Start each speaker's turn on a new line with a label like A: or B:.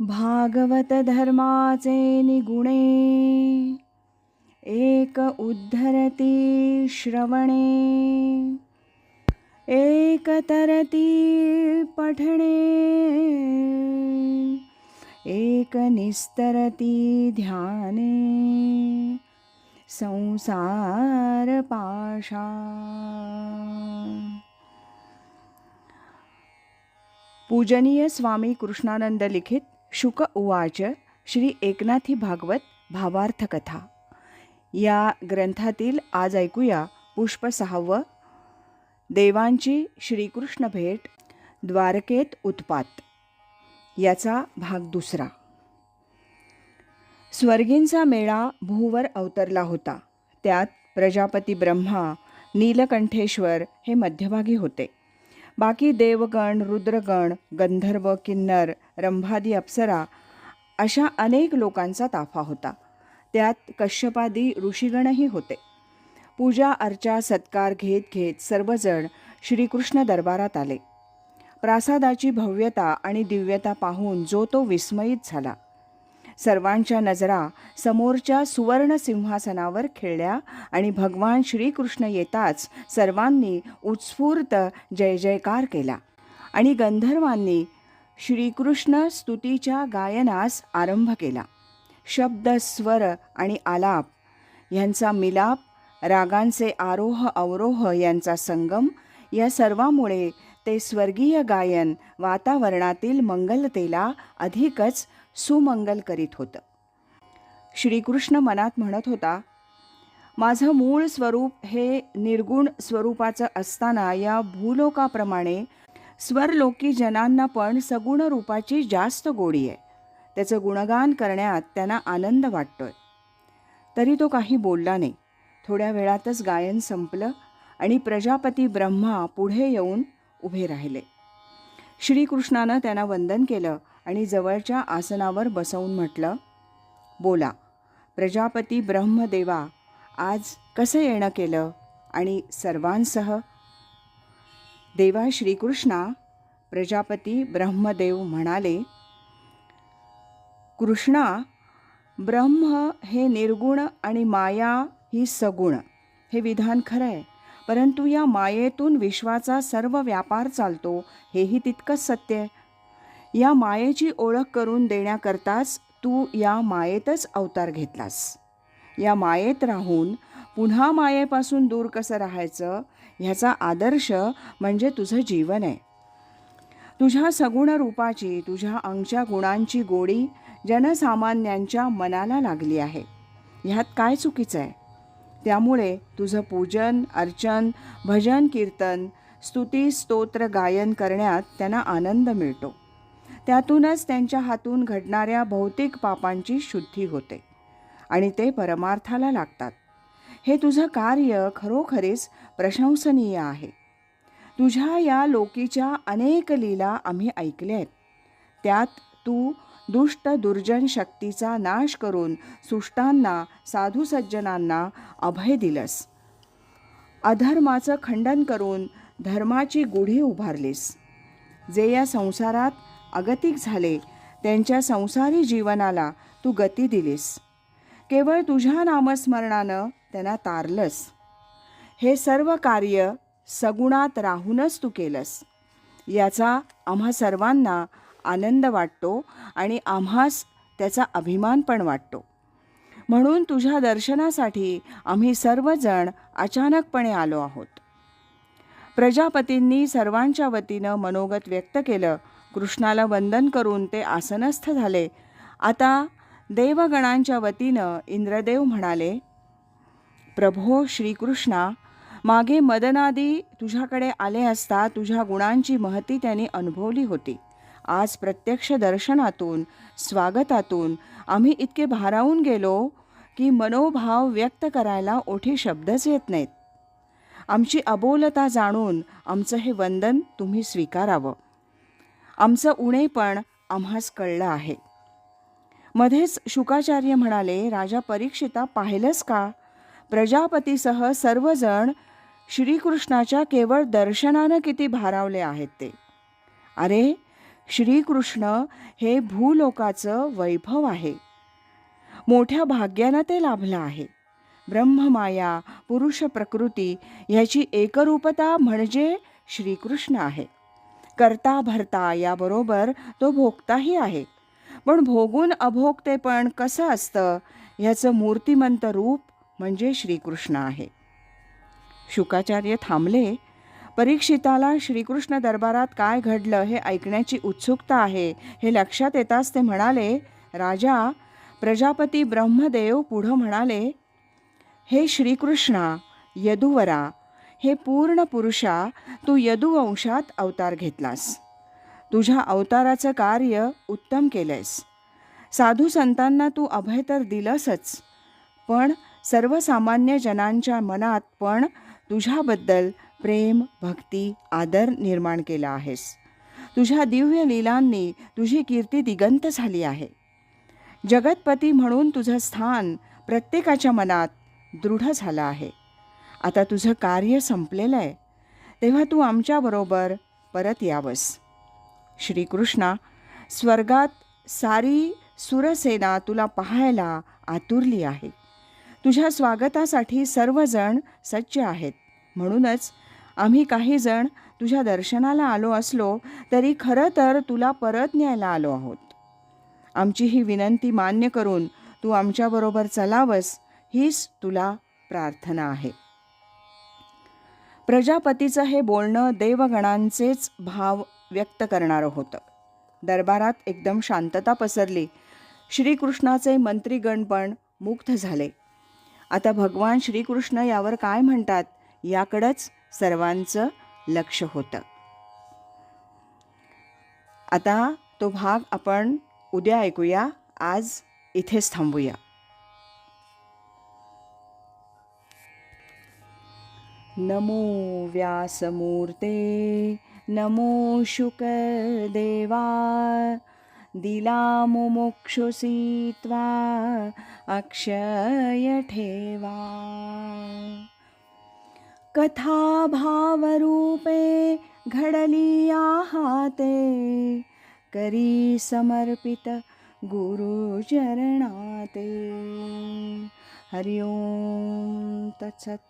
A: भागवत धर्माचे निगुणे, एक उद्धरती श्रवणे, एक तरती पठणे, एक निस्तरती ध्याने, संसार पाशा। पूजनीय स्वामी कृष्णानंद लिखित शुक उवाच श्री एकनाथी भागवत भावार्थ कथा या ग्रंथातील आज ऐकूया पुष्प 6 देवांची श्रीकृष्ण भेट द्वारकेत उत्पात याचा भाग 2। स्वर्गींचा मेळा भूवर अवतरला होता। त्यात प्रजापती ब्रह्मा, नीलकंठेश्वर हे मध्यभागी होते। बाकी देवगण, रुद्रगण, गंधर्व, किन्नर, रंभादी अप्सरा अशा अनेक लोकांचा ताफा होता। त्यात कश्यपादी ऋषीगणही होते। पूजा अर्चा सत्कार घेत घेत सर्वजण श्रीकृष्ण दरबारात आले। प्रासादाची भव्यता आणि दिव्यता पाहून जो तो विस्मयित झाला। सर्वांच्या नजरा समोरच्या सुवर्ण सिंहासनावर खिळल्या आणि भगवान श्रीकृष्ण येताच सर्वांनी उत्स्फूर्त जय जयकार केला आणि गंधर्वांनी श्रीकृष्ण स्तुतीच्या गायनास आरंभ केला। शब्द, स्वर आणि आलाप यांचा मिलाप, रागांचे आरोह अवरोह यांचा संगम या सर्वामुळे ते स्वर्गीय गायन वातावरणातील मंगलतेला अधिकच सुमंगल करीत होतं। श्रीकृष्ण मनात म्हणत होता, माझं मूळ स्वरूप हे निर्गुण स्वरूपाचं असताना या भूलोकाप्रमाणे स्वरलोकी जनांना पण सगुण रूपाची जास्त गोडी आहे। त्याचं गुणगान करण्यात त्यांना आनंद वाटतोय। तरी तो काही बोलला नाही। थोड्या वेळातच गायन संपलं आणि प्रजापती ब्रह्मा पुढे येऊन उभे राहिले। श्रीकृष्णानं त्यांना वंदन केलं आणि जवळच्या आसनावर बसवून म्हटलं, बोला प्रजापती ब्रह्मदेवा, आज कसं येणं केलं आणि सर्वांसह? देवा श्रीकृष्णा, प्रजापती ब्रह्मदेव म्हणाले, कृष्णा, ब्रह्म हे निर्गुण आणि माया ही सगुण हे विधान खरं आहे, परंतु या मायेतून विश्वाचा सर्व व्यापार चालतो हेही तितकंच सत्य आहे। या मायेची ओळख करून देण्याकरताच तू या मायेतच अवतार घेतलास। या मायेत राहून पुन्हा मायेपासून दूर कसं राहायचं ह्याचा आदर्श म्हणजे तुझं जीवन आहे। तुझ्या सगुण रूपाची, तुझ्या अंगच्या गुणांची गोडी जनसामान्यांच्या मनाला लागली आहे। ह्यात काय चुकीचं आहे? त्यामुळे तुझं पूजन, अर्चन, भजन, कीर्तन, स्तुती, स्तोत्र गायन करण्यात त्यांना आनंद मिळतो। त्यातूनच त्यांच्या हातून घडणाऱ्या भौतिक पापांची शुद्धी होते आणि ते परमार्थाला लागतात। हे तुझं कार्य खरोखरीच प्रशंसनीय आहे। तुझ्या या लोकीच्या अनेक लीला आम्ही ऐकल्या आहेत। त्यात तू दुष्ट दुर्जन शक्तीचा नाश करून सुष्टांना, साधू सज्जनांना अभय दिलंस। अधर्माचं खंडन करून धर्माची गुढी उभारलीस। जे या संसारात अगतिक झाले त्यांच्या संसारी जीवनाला तू गती दिलीस। केवळ तुझ्या नामस्मरणानं त्यांना तारलंस। हे सर्व कार्य सगुणात राहूनच तू केलंस। याचा आम्हा सर्वांना आनंद वाटतो आणि आम्हास त्याचा अभिमान पण वाटतो। म्हणून तुझ्या दर्शनासाठी आम्ही सर्वजण अचानकपणे आलो आहोत। प्रजापतींनी सर्वांच्या वतीनं मनोगत व्यक्त केलं। कृष्णाला वंदन करून ते आसनस्थ झाले। आता देवगणांच्या वतीनं इंद्रदेव म्हणाले, प्रभो श्रीकृष्णा, मागे मदनादी तुझ्याकडे आले असता तुझ्या गुणांची महती त्यांनी अनुभवली होती। आज प्रत्यक्ष दर्शनातून, स्वागतातून आम्ही इतके भारावून गेलो की मनोभाव व्यक्त करायला ओठी शब्दच येत नाहीत। आमची अबोलता जाणून आमचं हे वंदन तुम्ही स्वीकारावं। आमचं उणेपण आम्हास कळलं आहे। मध्येच शुकाचार्य म्हणाले, राजा परीक्षिता, पाहिलंस का? प्रजापतीसह सर्वजण श्रीकृष्णाच्या केवळ दर्शनानं किती भारावले आहेत ते। अरे, श्रीकृष्ण हे भूलोकाचं वैभव आहे. मोठ्या भाग्यानं ते लाभलं आहे. ब्रह्ममाया, पुरुष प्रकृती ह्याची एकरूपता म्हणजे श्रीकृष्ण आहे. करता भरता याबरोबर तो भोगताही आहे. पण भोगून अभोगतेपण कसं असतं ह्याचं मूर्तिमंत रूप म्हणजे श्रीकृष्ण आहे. शुकाचार्य थांबले. परीक्षिताला श्रीकृष्ण दरबारात काय घडलं हे ऐकण्याची उत्सुकता आहे हे लक्षात येताच ते म्हणाले, राजा, प्रजापती ब्रह्मदेव पुढं म्हणाले, हे श्रीकृष्णा, यदुवरा, हे पूर्ण पुरुषा, तू यदुवंशात अवतार घेतलास. तुझ्या अवताराचं कार्य उत्तम केलंयस. साधू संतांना तू अभय तर दिलंसच, पण सर्वसामान्य जनांच्या मनात पण तुझ्याबद्दल प्रेम, भक्ती, आदर निर्माण केला आहेस. तुझ्या दिव्य लीलांनी तुझी कीर्ती दिगंत झाली आहे. जगतपती म्हणून तुझं स्थान प्रत्येकाच्या मनात दृढ झालं आहे. आता तुझं कार्य संपलेलं आहे, तेव्हा तू आमच्याबरोबर परत यावंस. श्रीकृष्णा, स्वर्गात सारी सुरसेना तुला पाहायला आतुरली आहे. तुझ्या स्वागतासाठी सर्वजण सज्ज आहेत. म्हणूनच आम्ही काही जण तुझ्या दर्शनाला आलो असलो तरी खरं तर तुला परत न्यायला आलो आहोत. आमची ही विनंती मान्य करून तू आमच्याबरोबर चलावस हीच तुला प्रार्थना आहे. प्रजापतीचं हे बोलणं देवगणांचेच भाव व्यक्त करणारं होतं. दरबारात एकदम शांतता पसरली. श्रीकृष्णाचे मंत्रीगण पण मुग्ध झाले. आता भगवान श्रीकृष्ण यावर काय म्हणतात याकडंच सर्वांचं लक्ष होतं. आता तो भाग आपण उद्या ऐकूया. आज इथेच थांबूया. नमो व्यासमूर्ते, नमो शुकदेवा, दिला मुमुक्षुसी त्वा अक्षय ठेवा. कथा भावरूपे घडली हाते, करी समर्पित गुरुचरणाते. हरि ओम तत्सत.